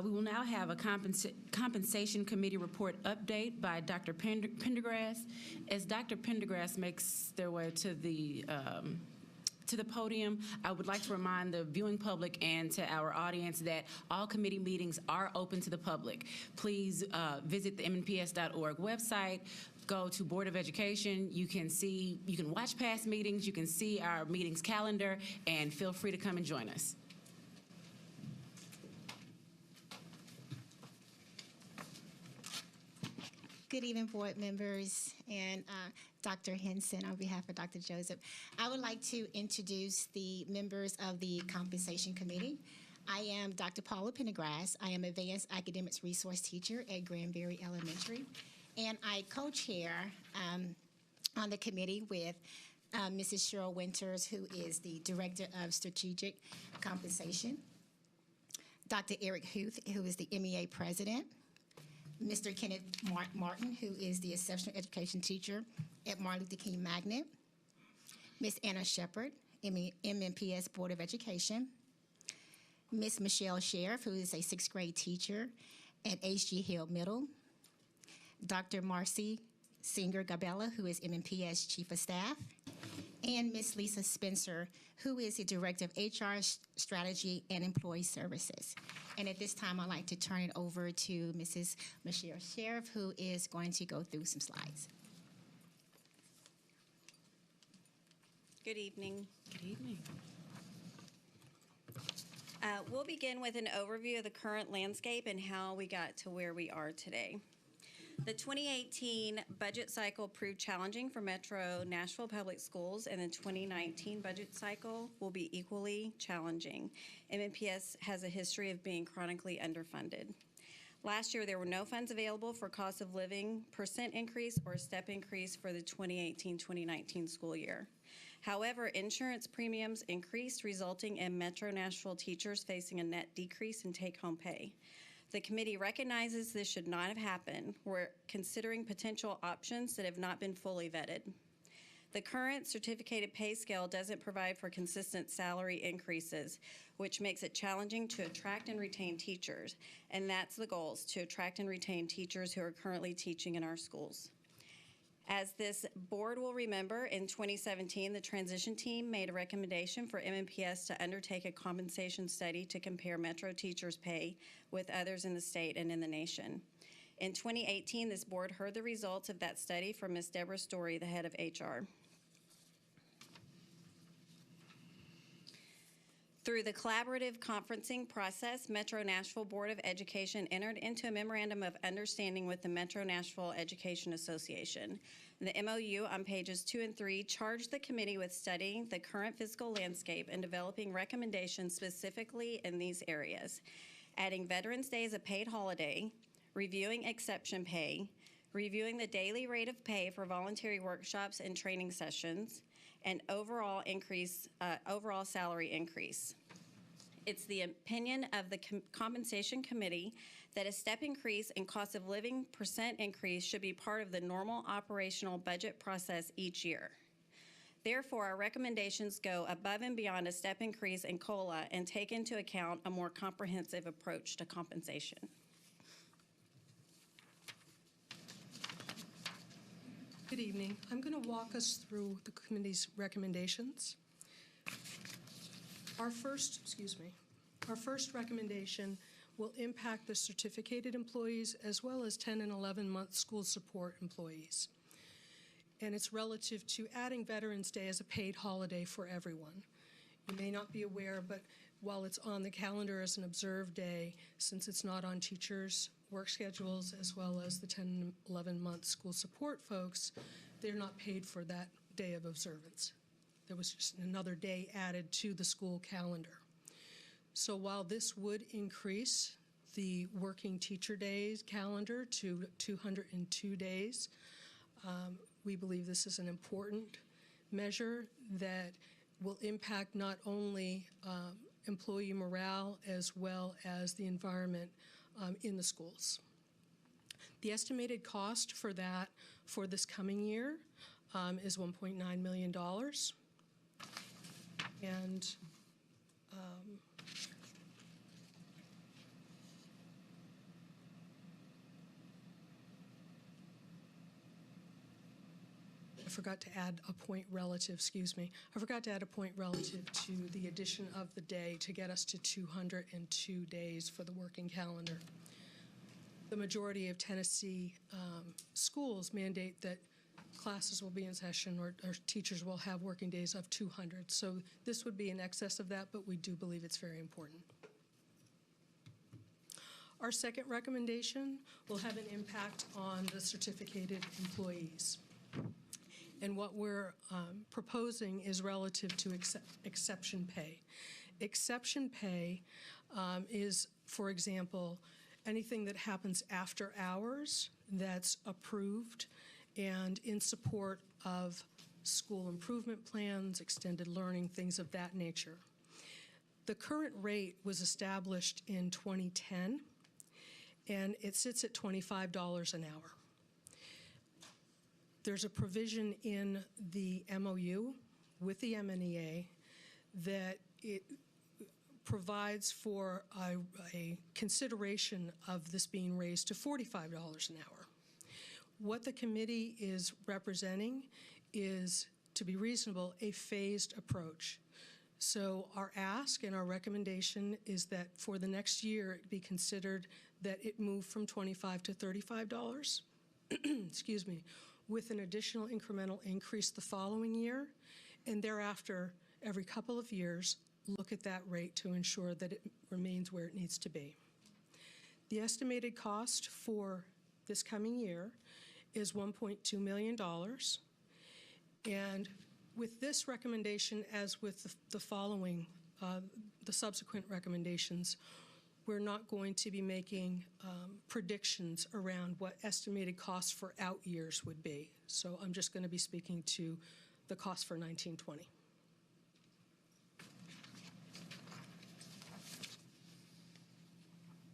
We will now have a compensation committee report update by Dr. Pendergrass. As Dr. Pendergrass makes their way to the podium, I would like to remind the viewing public and to our audience that all committee meetings are open to the public. Please visit the MNPS.org website. Go to Board of Education. You can watch past meetings. You can see our meetings calendar, and feel free to come and join us. Good evening, board members and Dr. Henson. On behalf of Dr. Joseph, I would like to introduce the members of the Compensation Committee. I am Dr. Paula Pendergrass. I am Advanced Academics Resource Teacher at Granbury Elementary, and I co-chair on the committee with Mrs. Cheryl Winters, who is the Director of Strategic Compensation, Dr. Eric Huth, who is the MEA President, Mr. Kenneth Martin, who is the Exceptional Education Teacher at Martin Luther King Magnet, Ms. Anna Shepard, MNPS Board of Education, Ms. Michele Sheriff, who is a 6th grade teacher at H.G. Hill Middle, Dr. Marcy Singer-Gabella, who is MNPS Chief of Staff, and Ms. Lisa Spencer, who is the Director of HR Strategy and Employee Services. And at this time, I'd like to turn it over to Mrs. Michele Sheriff, who is going to go through some slides. Good evening. Good evening. We'll begin with an overview of the current landscape and how we got to where we are today. The 2018 budget cycle proved challenging for Metro Nashville Public Schools, and the 2019 budget cycle will be equally challenging. MNPS has a history of being chronically underfunded. Last year, there were no funds available for cost of living % increase or step increase for the 2018-2019 school year. However, insurance premiums increased, resulting in Metro Nashville teachers facing a net decrease in take-home pay. The committee recognizes this should not have happened. We're considering potential options that have not been fully vetted. The current certificated pay scale doesn't provide for consistent salary increases, which makes it challenging to attract and retain teachers. And that's the goal, is to attract and retain teachers who are currently teaching in our schools. As this board will remember, in 2017, the transition team made a recommendation for MNPS to undertake a compensation study to compare Metro teachers' pay with others in the state and in the nation. In 2018, this board heard the results of that study from Ms. Deborah Story, the head of HR. Through the collaborative conferencing process, Metro Nashville Board of Education entered into a memorandum of understanding with the Metro Nashville Education Association. The MOU on pages 2 and 3 charged the committee with studying the current fiscal landscape and developing recommendations specifically in these areas: adding Veterans Day as a paid holiday, reviewing exception pay, reviewing the daily rate of pay for voluntary workshops and training sessions, and overall salary increase. It's the opinion of the Compensation Committee that a step increase in cost of living % increase should be part of the normal operational budget process each year. Therefore, our recommendations go above and beyond a step increase in COLA and take into account a more comprehensive approach to compensation. Good evening. I'm going to walk us through the committee's recommendations. Our first recommendation will impact the certificated employees as well as 10 and 11-month school support employees. And it's relative to adding Veterans Day as a paid holiday for everyone. You may not be aware, but while it's on the calendar as an observed day, since it's not on teachers' work schedules as well as the 10 and 11-month school support folks, they're not paid for that day of observance. There was just another day added to the school calendar. So while this would increase the working teacher days calendar to 202 days, we believe this is an important measure that will impact not only employee morale as well as the environment in the schools. The estimated cost for that for this coming year is $1.9 million. And forgot to add a point relative, I forgot to add a point relative to the addition of the day to get us to 202 days for the working calendar. The majority of Tennessee schools mandate that classes will be in session or teachers will have working days of 200. So this would be in excess of that, but we do believe it's very important. Our second recommendation will have an impact on the certificated employees. And what we're proposing is relative to exception pay. Exception pay is, for example, anything that happens after hours that's approved and in support of school improvement plans, extended learning, things of that nature. The current rate was established in 2010, and it sits at $25 an hour. There's a provision in the MOU with the MNEA that it provides for a consideration of this being raised to $45 an hour. What the committee is representing is, to be reasonable, a phased approach. So our ask and our recommendation is that for the next year it be considered that it move from $25 to $35, excuse me, with an additional incremental increase the following year, and thereafter, every couple of years, look at that rate to ensure that it remains where it needs to be. The estimated cost for this coming year is $1.2 million. And with this recommendation, as with the following, the subsequent recommendations, we're not going to be making predictions around what estimated costs for out years would be. So I'm just going to be speaking to the cost for 1920.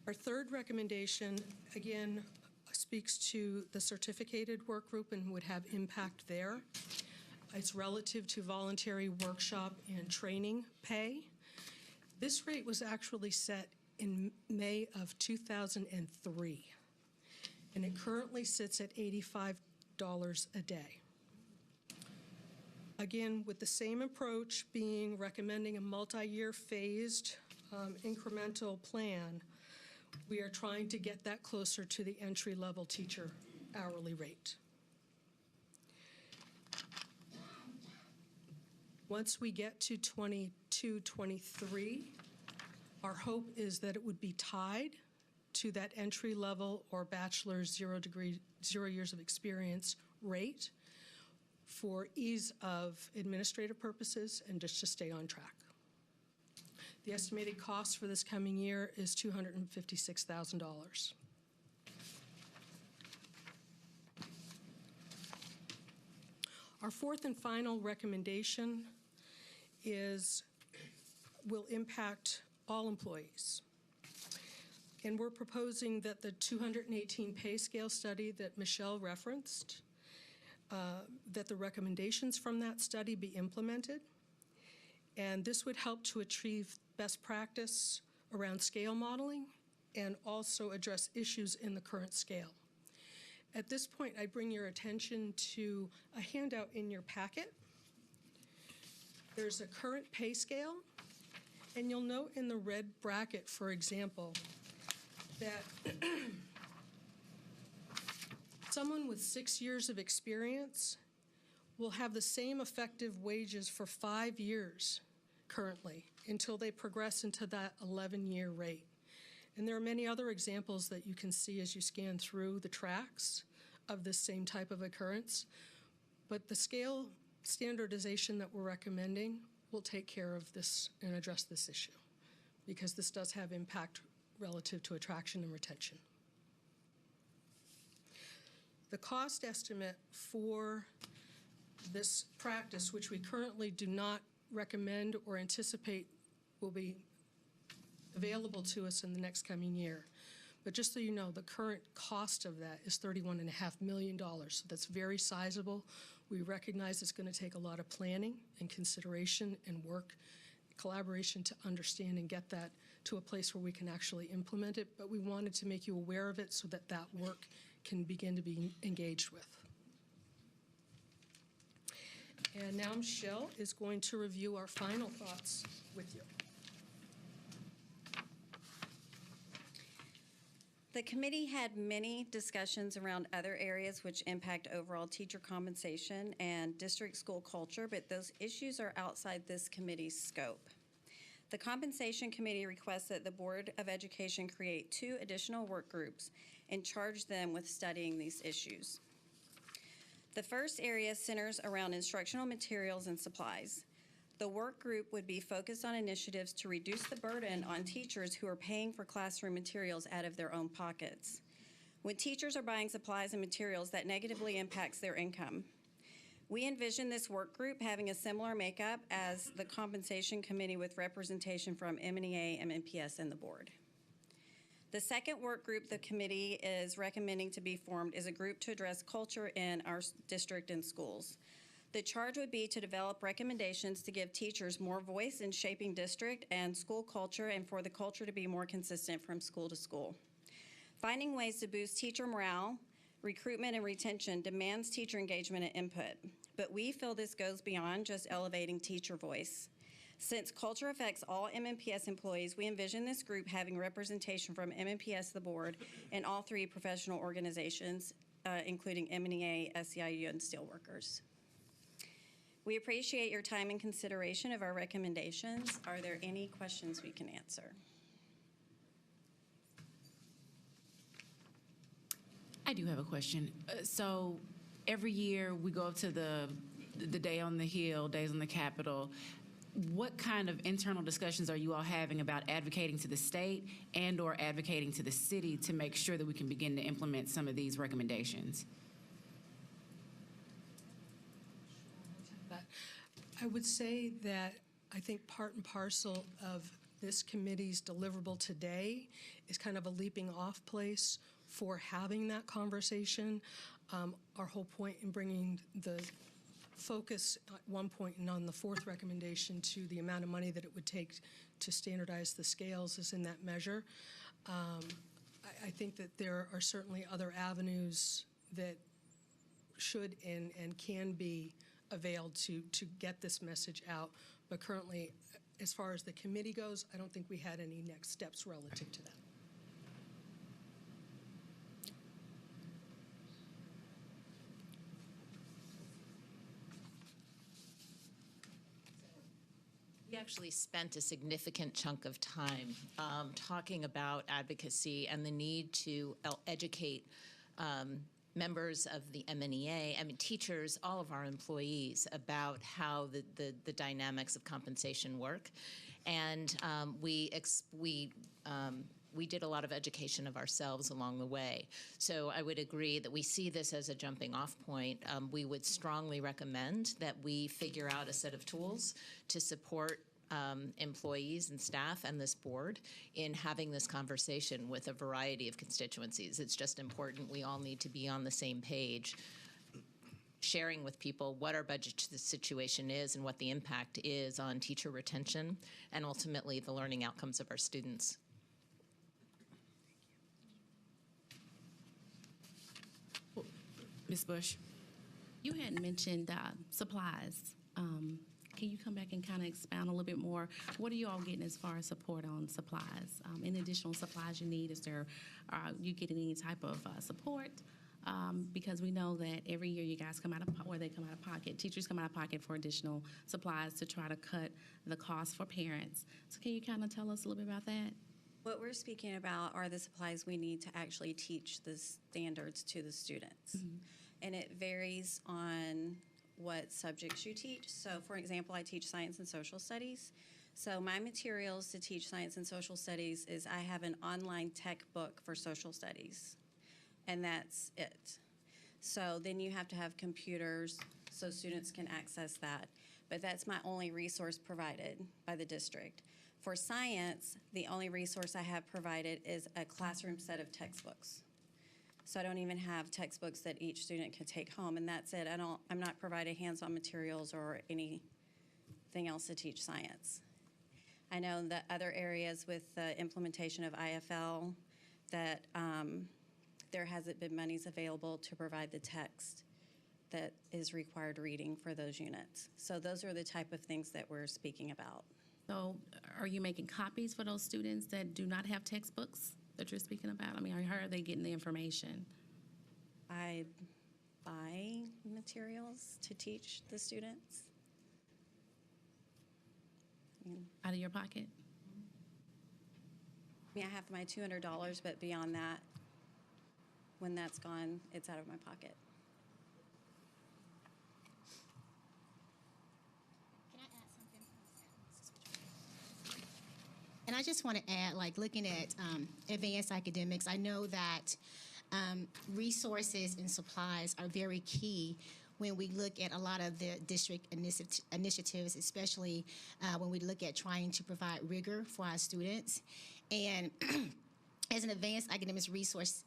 Our third recommendation, again, speaks to the certificated work group and would have impact there. It's relative to voluntary workshop and training pay. This rate was actually set in May of 2003, and it currently sits at $85 a day. Again, with the same approach being recommending a multi-year phased incremental plan, we are trying to get that closer to the entry-level teacher hourly rate. Once we get to 22-23, our hope is that it would be tied to that entry-level or bachelor's 0 years of experience rate for ease of administrative purposes and just to stay on track. The estimated cost for this coming year is $256,000. Our fourth and final recommendation will impact all employees. And we're proposing that the 218 pay scale study that Michele referenced, that the recommendations from that study be implemented. And this would help to achieve best practice around scale modeling and also address issues in the current scale. At this point, I bring your attention to a handout in your packet. There's a current pay scale, and you'll note in the red bracket, for example, that someone with 6 years of experience will have the same effective wages for 5 years currently until they progress into that 11-year rate. And there are many other examples that you can see as you scan through the tracks of this same type of occurrence. But the scale standardization that we're recommending will take care of this and address this issue, because this does have impact relative to attraction and retention. The cost estimate for this practice, which we currently do not recommend or anticipate will be available to us in the next coming year. But just so you know, the current cost of that is $31.5 million. So that's very sizable. We recognize it's going to take a lot of planning and consideration and work, collaboration to understand and get that to a place where we can actually implement it. But we wanted to make you aware of it so that that work can begin to be engaged with. And now Michele is going to review our final thoughts with you. The committee had many discussions around other areas which impact overall teacher compensation and district school culture, but those issues are outside this committee's scope. The Compensation Committee requests that the Board of Education create 2 additional work groups and charge them with studying these issues. The first area centers around instructional materials and supplies. The work group would be focused on initiatives to reduce the burden on teachers who are paying for classroom materials out of their own pockets. When teachers are buying supplies and materials, that negatively impacts their income. We envision this work group having a similar makeup as the Compensation Committee with representation from MNEA, MNPS, and the board. The second work group the committee is recommending to be formed is a group to address culture in our district and schools. The charge would be to develop recommendations to give teachers more voice in shaping district and school culture and for the culture to be more consistent from school to school. Finding ways to boost teacher morale, recruitment, and retention demands teacher engagement and input, but we feel this goes beyond just elevating teacher voice. Since culture affects all MNPS employees, we envision this group having representation from MNPS, the board, and all 3 professional organizations, including MNEA, SEIU, and Steelworkers. We appreciate your time and consideration of our recommendations. Are there any questions we can answer? I do have a question. So every year we go up to the Day on the Hill, Days on the Capitol. What kind of internal discussions are you all having about advocating to the state and or advocating to the city to make sure that we can begin to implement some of these recommendations? I would say that I think part and parcel of this committee's deliverable today is kind of a leaping off place for having that conversation. Our whole point in bringing the focus at one point and on the 4th recommendation to the amount of money that it would take to standardize the scales is in that measure. I think that there are certainly other avenues that should and can be availed to get this message out. But currently, as far as the committee goes, I don't think we had any next steps relative to that. We actually spent a significant chunk of time talking about advocacy and the need to educate members of the MNEA, teachers, all of our employees about how the dynamics of compensation work. And we did a lot of education of ourselves along the way. So I would agree that we see this as a jumping off point. We would strongly recommend that we figure out a set of tools to support employees and staff and this board in having this conversation with a variety of constituencies. It's just important. We all need to be on the same page, sharing with people what our budget situation is and what the impact is on teacher retention and ultimately the learning outcomes of our students. Ms. Bush? You had mentioned supplies. Can you come back and kind of expound a little bit more? What are you all getting as far as support on supplies? Any additional supplies you need? Are you getting any type of support? Because we know that every year you guys come out of pocket. Teachers come out of pocket for additional supplies to try to cut the cost for parents. So can you kind of tell us a little bit about that? What we're speaking about are the supplies we need to actually teach the standards to the students. Mm-hmm. And it varies on what subjects you teach. So, for example, I teach science and social studies. So my materials to teach science and social studies is I have an online tech book for social studies, and that's it. So then you have to have computers so students can access that. But that's my only resource provided by the district. For science, the only resource I have provided is a classroom set of textbooks. So I don't even have textbooks that each student can take home, and that's it. I'm not providing hands-on materials or anything else to teach science. I know that other areas with the implementation of IFL that there hasn't been monies available to provide the text that is required reading for those units. So those are the type of things that we're speaking about. So are you making copies for those students that do not have textbooks that you're speaking about? I mean, how are they getting the information? I buy materials to teach the students. Out of your pocket? I mean, I have my $200, but beyond that, when that's gone, it's out of my pocket. Can I add something? And I just want to add, like, looking at advanced academics, I know that resources and supplies are very key when we look at a lot of the district initiatives, especially when we look at trying to provide rigor for our students. And as an advanced academics resource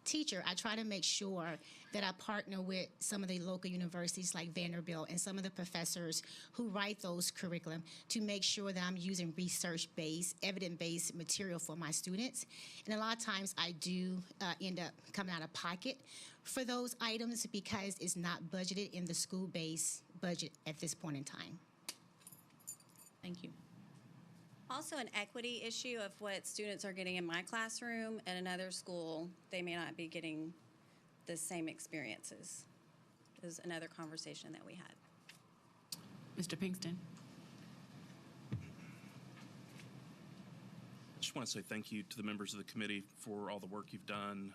teacher, I try to make sure that I partner with some of the local universities like Vanderbilt and some of the professors who write those curriculum to make sure that I'm using research-based, evidence-based material for my students. And a lot of times I do end up coming out of pocket for those items because it's not budgeted in the school-based budget at this point in time. Thank you. Also, an equity issue of what students are getting in my classroom at another school, they may not be getting the same experiences, is another conversation that we had. Mr. Pinkston? I just want to say thank you to the members of the committee for all the work you've done.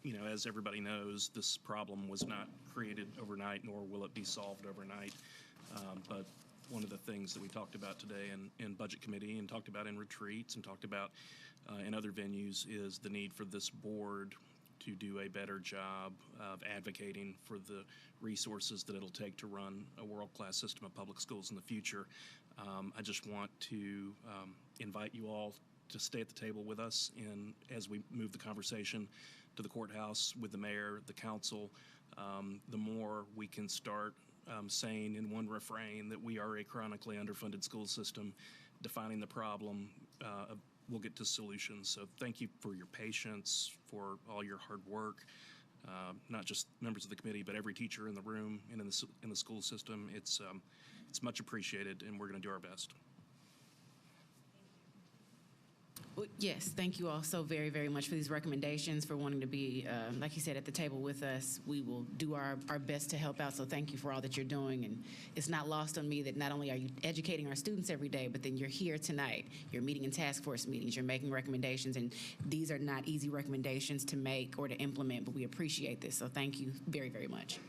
You know, as everybody knows, this problem was not created overnight, nor will it be solved overnight. But one of the things that we talked about today in Budget Committee and talked about in retreats and talked about in other venues is the need for this board to do a better job of advocating for the resources that it'll take to run a world-class system of public schools in the future. I just want to invite you all to stay at the table with us as we move the conversation to the courthouse with the mayor, the council. The more we can start saying in one refrain that we are a chronically underfunded school system, defining the problem, we'll get to solutions. So thank you for your patience, for all your hard work, not just members of the committee, but every teacher in the room and in the school system. It's much appreciated, and we're going to do our best. Well, yes, thank you all so very, very much for these recommendations, for wanting to be, like you said, at the table with us. We will do our best to help out, so thank you for all that you're doing. And it's not lost on me that not only are you educating our students every day, but then you're here tonight. You're meeting in task force meetings. You're making recommendations, and these are not easy recommendations to make or to implement, but we appreciate this, so thank you very, very much.